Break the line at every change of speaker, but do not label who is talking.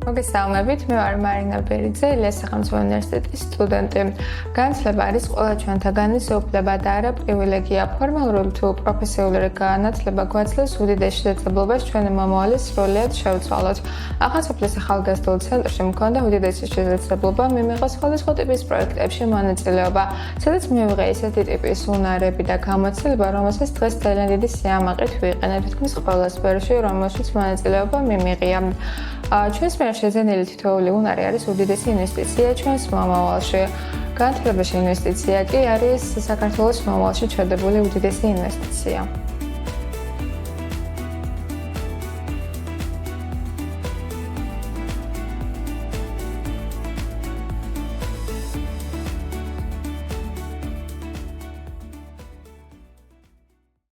მოგესალმებით, მე ვარ მარინა ბერიძე, ილიას სახელმწიფო უნივერსიტეტის სტუდენტი. განათლება არის ყველა ჩვენთაგანის უფლება და არა პრივილეგია. ფორმალური თუ პროფესიული განათლება გვაძლევს უდიდეს შესაძლებლობას ჩვენი მომავალი სრულად შევცვალოთ. ახალსოფლის ახალგაზრდულ ცენტრში მქონდა უდიდესი შესაძლებლობა მიმიღო სხვადასხვა ტიპის პროექტებში მონაწილეობა, სადაც მივიღე ისეთი ტიპის უნარები და გამოცდილება, რომელსაც დღეს ძალიან დიდი სიამაყით ვიყენებ თითქმის ყველა სფეროში, რომელშიც მონაწილეობა მიმიღია. ჩვენს მიერ შეძენილი თითოეული უნარი არის უდიდესი ინვესტიცია ჩვენს მომავალში. განათლებაში ინვესტიცია კი არის საქართველოს მომავალში ჩადებული უდიდესი ინვესტიცია.